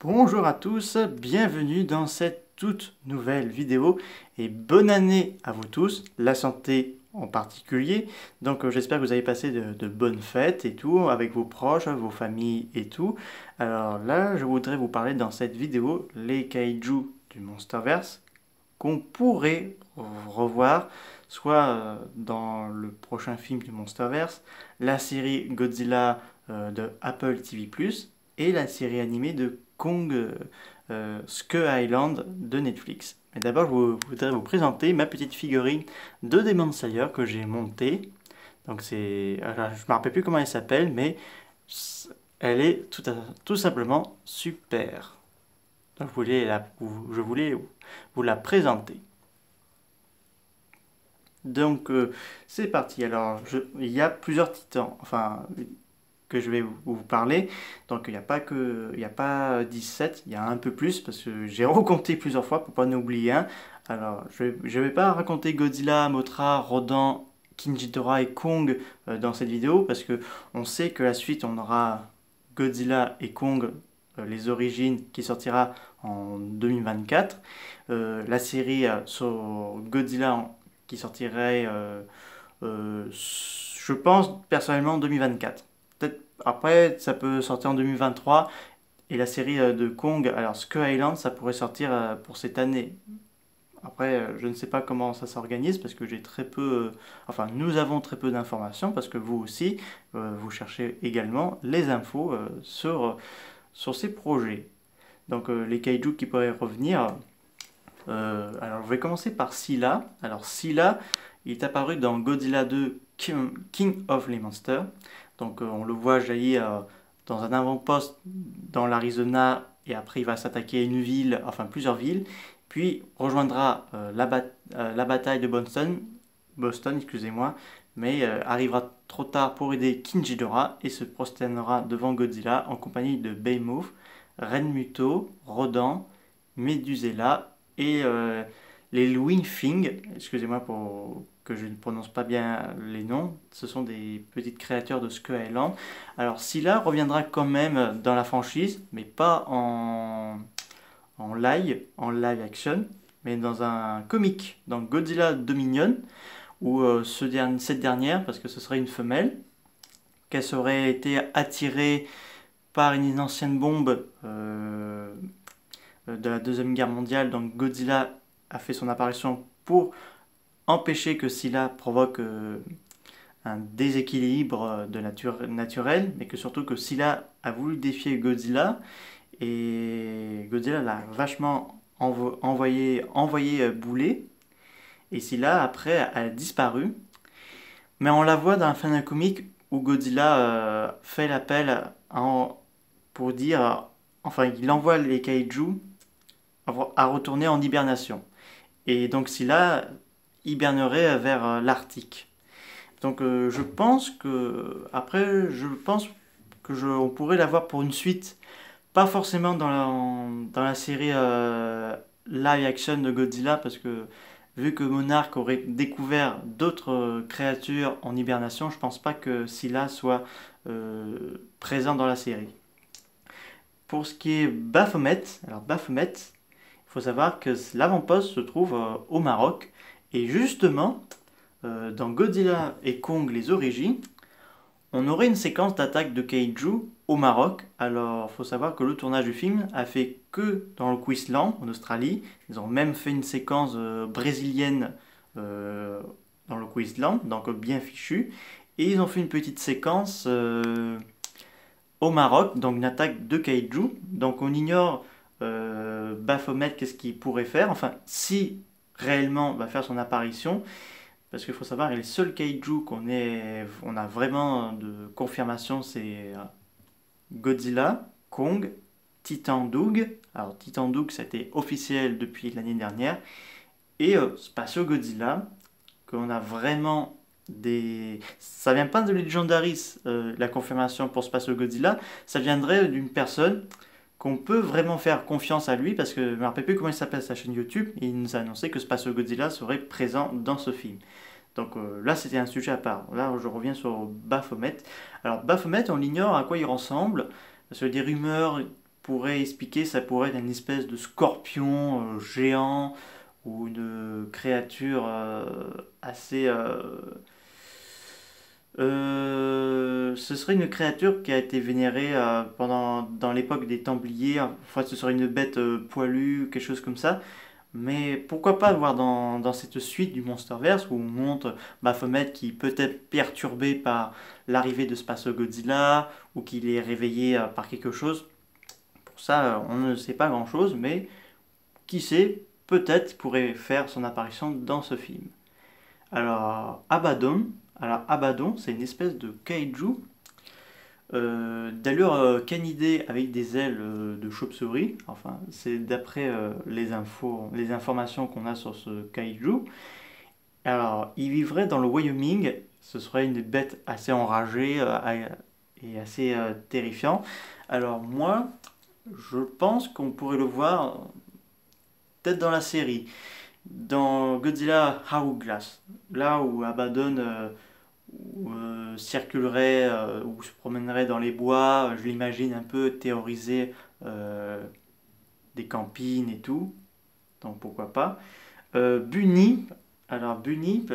Bonjour à tous, bienvenue dans cette toute nouvelle vidéo et bonne année à vous tous, la santé en particulier. Donc j'espère que vous avez passé de bonnes fêtes et tout, avec vos proches, vos familles et tout. Alors là, je voudrais vous parler dans cette vidéo les kaiju du Monsterverse qu'on pourrait revoir soit dans le prochain film du Monsterverse, la série Godzilla de Apple TV+, et la série animée de Kong Skull Island de Netflix. Mais d'abord, je voudrais vous présenter ma petite figurine de Demon Slayer que j'ai montée. Donc c'est, alors, je ne me rappelle plus comment elle s'appelle, mais elle est tout simplement super. Donc je voulais vous la présenter. Donc c'est parti. Alors il y a plusieurs titans, enfin que je vais vous parler. Donc il n'y a pas 17, il y a un peu plus parce que j'ai recompté plusieurs fois pour pas en oublier un. Alors je vais pas raconter Godzilla, Mothra, Rodan, King Ghidorah et Kong dans cette vidéo parce que on sait que la suite on aura Godzilla et Kong les origines qui sortira en 2024. La série sur Godzilla qui sortirait, je pense personnellement en 2024. Peut-être après, ça peut sortir en 2023. Et la série de Kong, alors Skull Island, ça pourrait sortir pour cette année. Après, je ne sais pas comment ça s'organise parce que j'ai très peu, enfin nous avons très peu d'informations parce que vous aussi, vous cherchez également les infos sur ces projets. Donc les kaiju qui pourraient revenir. Alors je vais commencer par Scylla. Alors Scylla, il est apparu dans Godzilla 2 King of les Monsters. Donc on le voit jaillir dans un avant-poste dans l'Arizona et après il va s'attaquer à une ville, enfin plusieurs villes, puis rejoindra la bataille de Boston, excusez-moi, mais arrivera trop tard pour aider King Ghidorah et se prosternera devant Godzilla en compagnie de Behemoth, Renmuto, Rodan, Medusa et les Wingfing, excusez-moi pour que je ne prononce pas bien les noms, ce sont des petites créatures de Skull Island. Alors Scylla reviendra quand même dans la franchise, mais pas en live action, mais dans un comic, dans Godzilla Dominion, où cette dernière, parce que ce serait une femelle, qu'elle aurait été attirée par une ancienne bombe de la Deuxième Guerre mondiale, donc Godzilla a fait son apparition pour empêcher que Scylla provoque un déséquilibre naturel, mais que surtout que Scylla a voulu défier Godzilla, et Godzilla l'a vachement envoyé bouler, et Scylla après a disparu, mais on la voit dans la fin d'un comic où Godzilla fait l'appel pour dire, enfin il envoie les kaiju à retourner en hibernation. Et donc Scylla hibernerait vers l'Arctique. Donc je pense que on pourrait l'avoir pour une suite, pas forcément dans la série live action de Godzilla, parce que vu que Monarch aurait découvert d'autres créatures en hibernation, je pense pas que Scylla soit présent dans la série. Pour ce qui est Baphomet, alors Baphomet, il faut savoir que l'avant-poste se trouve au Maroc. Et justement, dans Godzilla et Kong les origines, on aurait une séquence d'attaque de kaiju au Maroc. Alors, il faut savoir que le tournage du film a fait que dans le Queensland, en Australie. Ils ont même fait une séquence brésilienne dans le Queensland, donc bien fichu. Et ils ont fait une petite séquence au Maroc, donc une attaque de kaiju. Donc on ignore Baphomet, qu'est-ce qu'il pourrait faire, enfin si réellement va faire son apparition, parce qu'il faut savoir que les seuls kaiju on a vraiment de confirmation, c'est Godzilla, Kong, Titan Doug. Alors Titan Doug, ça a été officiel depuis l'année dernière, et Spacio Godzilla, qu'on a vraiment ça vient pas de Legendaris, la confirmation pour Spacio Godzilla, ça viendrait d'une personne qu'on peut vraiment faire confiance à lui, parce que je ne me rappelle plus comment il s'appelle sa chaîne YouTube, et il nous a annoncé que Spacio Godzilla serait présent dans ce film. Donc là c'était un sujet à part. Là je reviens sur Baphomet. Alors Baphomet, on ignore à quoi il ressemble, parce que des rumeurs pourrais expliquer, ça pourrait être une espèce de scorpion géant ou une créature assez... ce serait une créature qui a été vénérée dans l'époque des Templiers. Enfin, ce serait une bête poilue, quelque chose comme ça. Mais pourquoi pas voir dans cette suite du Monsterverse où on montre Baphomet qui peut être perturbé par l'arrivée de Space Godzilla ou qu'il est réveillé par quelque chose. Pour ça, on ne sait pas grand-chose, mais qui sait, peut-être il pourrait faire son apparition dans ce film. Alors, Abaddon. Alors, Abaddon, c'est une espèce de kaiju d'allure canidée avec des ailes de chauve-souris. Enfin, c'est d'après les informations qu'on a sur ce kaiju. Alors, il vivrait dans le Wyoming. Ce serait une bête assez enragée et assez terrifiant. Alors, moi, je pense qu'on pourrait le voir peut-être dans la série. Dans Godzilla Hourglass, là où Abaddon circulerait ou se promènerait dans les bois, je l'imagine un peu théoriser euh, des campines et tout, donc pourquoi pas. Bunny, alors Bunny,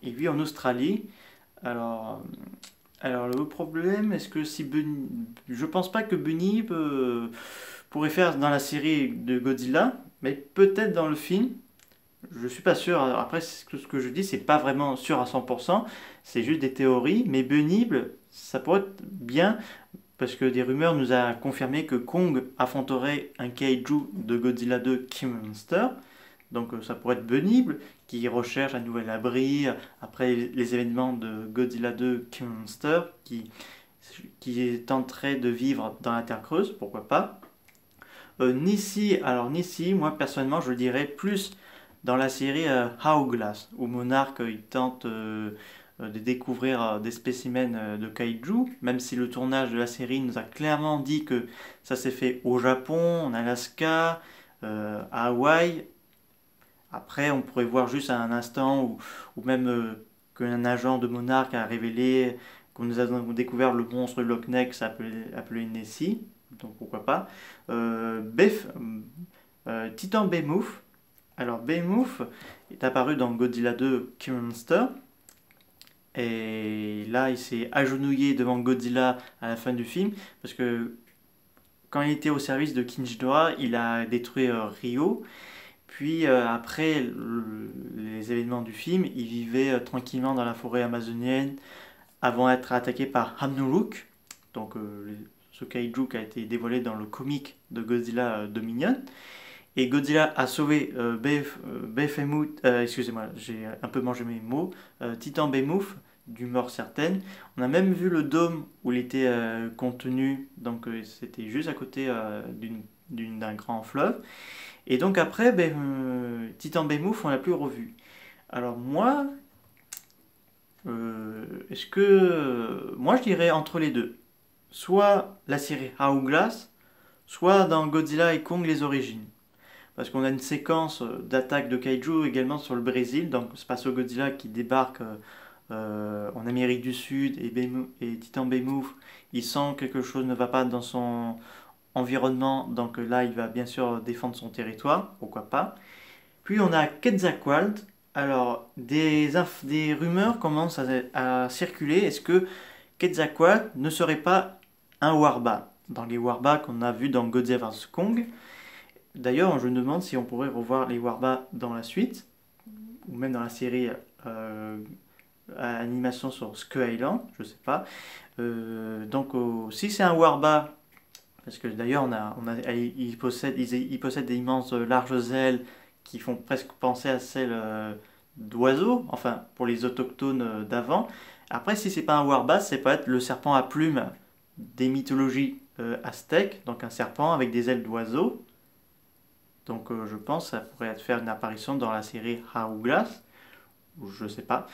il vit en Australie. Alors, alors le problème, est-ce que si Bunny, je pense pas que Bunny pourrait faire dans la série de Godzilla, mais peut-être dans le film. Je suis pas sûr. Après, ce que je dis, c'est pas vraiment sûr à 100%. C'est juste des théories. Mais Benible, ça pourrait être bien parce que des rumeurs nous a confirmé que Kong affronterait un kaiju de Godzilla 2 King Monster. Donc ça pourrait être Benible qui recherche un nouvel abri après les événements de Godzilla 2 King Monster qui tenterait de vivre dans la Terre creuse, pourquoi pas. Nissi, alors Nissi, moi personnellement, je le dirais plus dans la série Hourglass, où Monarch il tente de découvrir des spécimens de kaiju, même si le tournage de la série nous a clairement dit que ça s'est fait au Japon, en Alaska, à Hawaï. Après, on pourrait voir juste à un instant ou même qu'un agent de Monarch a révélé qu'on nous a découvert le monstre Loch Ness appelé Nessie, donc pourquoi pas. Titan Behemoth. Alors Behemoth est apparu dans Godzilla 2 King Monster. Et là, il s'est agenouillé devant Godzilla à la fin du film. Parce que quand il était au service de King Ghidorah, il a détruit Rio. Puis après les événements du film, il vivait tranquillement dans la forêt amazonienne avant d'être attaqué par Hamnuruk. Donc ce kaiju qui a été dévoilé dans le comic de Godzilla Dominion. Et Godzilla a sauvé Behemoth, excusez-moi, j'ai un peu mangé mes mots, Titan Behemoth d'une mort certaine. On a même vu le dôme où il était contenu, donc c'était juste à côté d'un grand fleuve. Et donc après, Titan Behemoth, on l'a plus revu. Alors moi, moi je dirais entre les deux. Soit la série Hourglass, soit dans Godzilla et Kong les origines. Parce qu'on a une séquence d'attaque de kaiju également sur le Brésil, donc Space Godzilla qui débarque en Amérique du Sud et Titan Behemoth, il sent quelque chose ne va pas dans son environnement, donc là il va bien sûr défendre son territoire, pourquoi pas. Puis on a Quetzalcoatl, alors des rumeurs commencent à circuler, est-ce que Quetzalcoatl ne serait pas un Warband dans les Warband qu'on a vu dans Godzilla vs Kong. D'ailleurs, je me demande si on pourrait revoir les Warband dans la suite, ou même dans la série animation sur Skull Island, je sais pas. Donc, si c'est un Warband, parce que d'ailleurs, il possède des immenses larges ailes qui font presque penser à celles d'oiseaux, enfin, pour les autochtones d'avant. Après, si c'est pas un Warband, c'est peut-être le serpent à plumes des mythologies aztèques, donc un serpent avec des ailes d'oiseau. Donc je pense que ça pourrait faire une apparition dans la série Hourglass, ou je sais pas.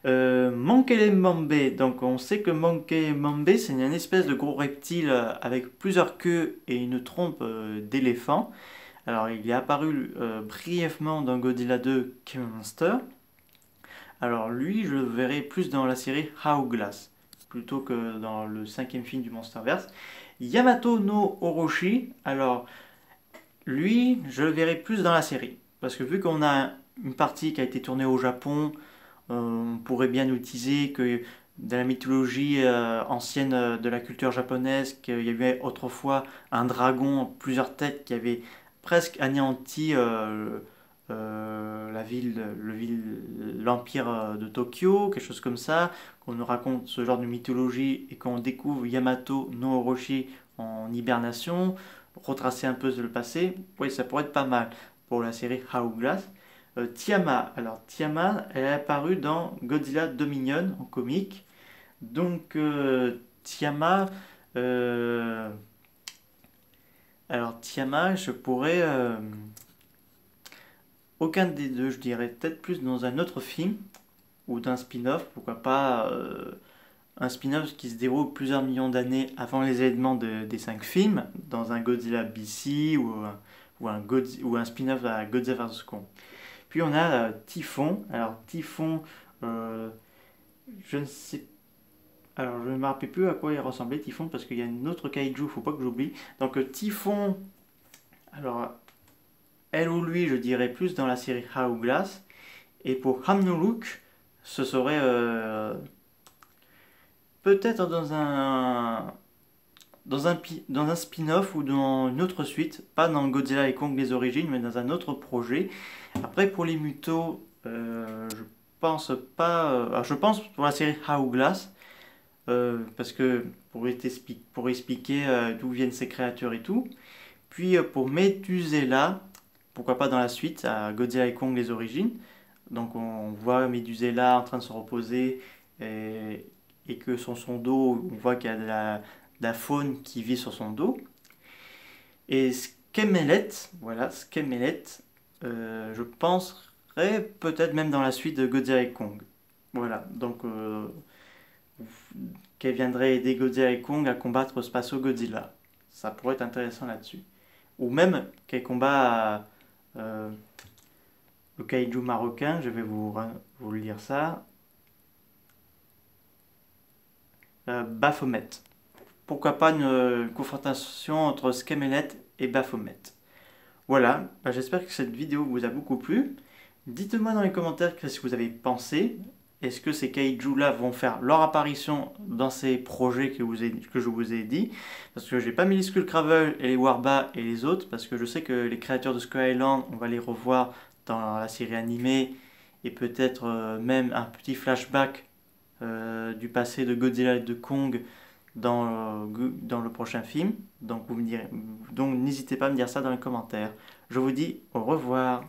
Monkey Mambe, donc on sait que Monkey Mambe c'est une espèce de gros reptile avec plusieurs queues et une trompe d'éléphant. Alors il est apparu brièvement dans Godzilla 2 King Monster. Alors lui je le verrai plus dans la série Hourglass plutôt que dans le cinquième film du Monsterverse. Yamato no Orochi, alors lui, je le verrai plus dans la série. Parce que vu qu'on a une partie qui a été tournée au Japon, on pourrait bien utiliser que dans la mythologie ancienne de la culture japonaise, qu'il y avait autrefois un dragon, plusieurs têtes qui avait presque anéanti l'empire de Tokyo, quelque chose comme ça, qu'on nous raconte ce genre de mythologie et qu'on découvre Yamato no Orochi en hibernation, retracer un peu le passé, oui, ça pourrait être pas mal pour la série Hourglass. Tiama, alors Tiama, elle est apparue dans Godzilla Dominion en comique. Donc Tiama, euh, alors Tiama, je pourrais aucun des deux, je dirais peut-être plus dans un autre film ou d'un spin-off, pourquoi pas un spin-off qui se déroule plusieurs millions d'années avant les événements des 5 films, dans un Godzilla BC ou un spin-off à Godzilla vs Kong. Puis on a Typhon. Alors Typhon, euh, je ne sais, alors je ne me rappelle plus à quoi il ressemblait Typhon parce qu'il y a une autre kaiju, faut pas que j'oublie. Donc Typhon, alors elle ou lui, je dirais plus dans la série Hourglass. Et pour Hamnuruk, ce serait peut-être dans un spin-off ou dans une autre suite, pas dans Godzilla et Kong les origines, mais dans un autre projet. Après, pour les mutos, je pense pas. Alors, je pense pour la série Hourglass, parce que pour expliquer d'où viennent ces créatures et tout. Puis pour Methuselah, pourquoi pas dans la suite, à Godzilla et Kong les origines. Donc on voit Methuselah en train de se reposer et que sur son dos, on voit qu'il y a de la faune qui vit sur son dos. Et Skemelet, voilà, Skemelet, je penserais peut-être même dans la suite de Godzilla et Kong. Voilà, donc qu'elle viendrait aider Godzilla et Kong à combattre Spaso Godzilla. Ça pourrait être intéressant là-dessus. Ou même qu'elle combat le kaiju marocain, je vais vous lire ça. Baphomet. Pourquoi pas une confrontation entre Skemelet et Baphomet. Voilà, j'espère que cette vidéo vous a beaucoup plu. Dites-moi dans les commentaires ce que vous avez pensé. Est-ce que ces kaiju là vont faire leur apparition dans ces projets que je vous ai dit? Parce que j'ai pas mis les Skullcravel et les Warba et les autres, parce que je sais que les créateurs de Skull Island, on va les revoir dans la série animée, et peut-être même un petit flashback du passé de Godzilla et de Kong dans le prochain film. Donc, donc n'hésitez pas à me dire ça dans les commentaires. Je vous dis au revoir.